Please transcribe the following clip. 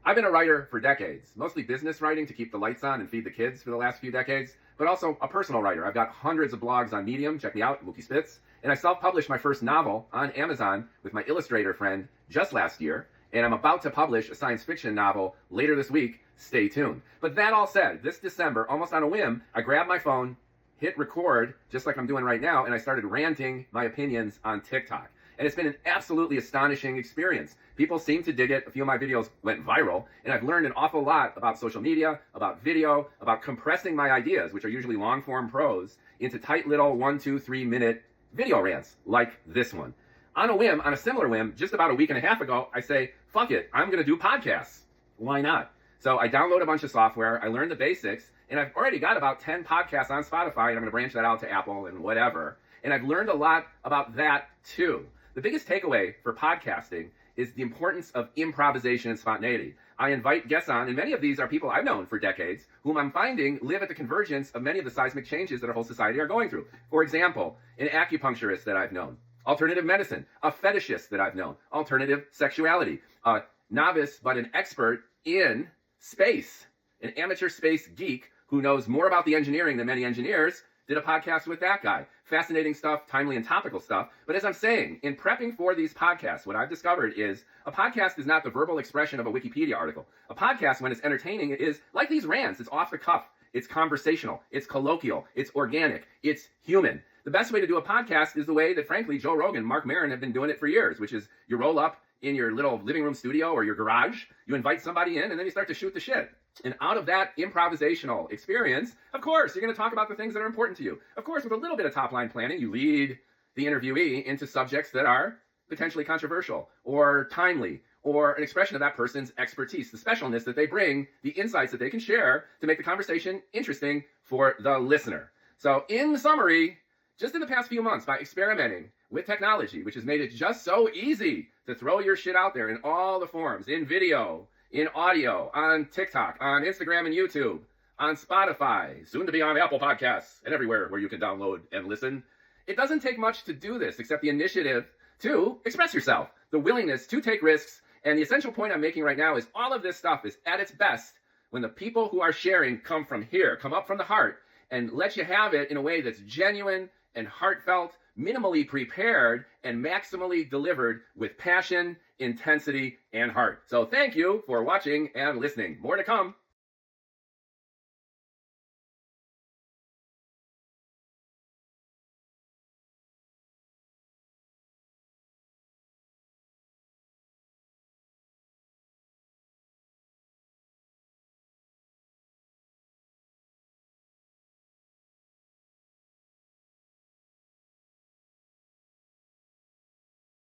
I've been a writer for decades, mostly business writing to keep the lights on and feed the kids for the last few decades, but also a personal writer. I've got hundreds of blogs on Medium, check me out, Mookie Spitz, and I self-published my first novel on Amazon with my illustrator friend just last year, and I'm about to publish a science fiction novel later this week. Stay tuned. But that all said, this December, almost on a whim, I grabbed my phone, hit record, just like I'm doing right now, and I started ranting my opinions on TikTok. And it's been an absolutely astonishing experience. People seem to dig it. A few of my videos went viral, and I've learned an awful lot about social media, about video, about compressing my ideas, which are usually long-form prose, into tight little 1, 2, 3 minute video rants like this one. On a whim, on a similar whim, just about a week and a half ago, I say, fuck it, I'm going to do podcasts. Why not? So I download a bunch of software, I learned the basics, and I've already got about 10 podcasts on Spotify, and I'm going to branch that out to Apple and whatever. And I've learned a lot about that too. The biggest takeaway for podcasting is the importance of improvisation and spontaneity. I invite guests on, and many of these are people I've known for decades, whom I'm finding live at the convergence of many of the seismic changes that our whole society are going through. For example, an acupuncturist that I've known, alternative medicine, a fetishist that I've known, alternative sexuality, a novice but an expert in space, an amateur space geek who knows more about the engineering than many engineers, did a podcast with that guy. Fascinating stuff, timely and topical stuff. But as I'm saying, in prepping for these podcasts, what I've discovered is a podcast is not the verbal expression of a Wikipedia article. A podcast, when it's entertaining, is like these rants. It's off the cuff. It's conversational. It's colloquial. It's organic. It's human. The best way to do a podcast is the way that, frankly, Joe Rogan, Mark Maron have been doing it for years, which is you roll up in your little living room studio or your garage, you invite somebody in, and then you start to shoot the shit. And out of that improvisational experience, of course, you're going to talk about the things that are important to you. Of course, with a little bit of top-line planning, you lead the interviewee into subjects that are potentially controversial or timely or an expression of that person's expertise, the specialness that they bring, the insights that they can share to make the conversation interesting for the listener. So in summary, just in the past few months, by experimenting with technology, which has made it just so easy to throw your shit out there in all the forms, in video, in audio, on TikTok, on Instagram and YouTube, on Spotify, soon to be on Apple Podcasts, and everywhere where you can download and listen. It doesn't take much to do this except the initiative to express yourself, the willingness to take risks, and the essential point I'm making right now is all of this stuff is at its best when the people who are sharing come from here, come up from the heart, and let you have it in a way that's genuine and heartfelt, minimally prepared, and maximally delivered with passion, intensity, and heart. So thank you for watching and listening. More to come.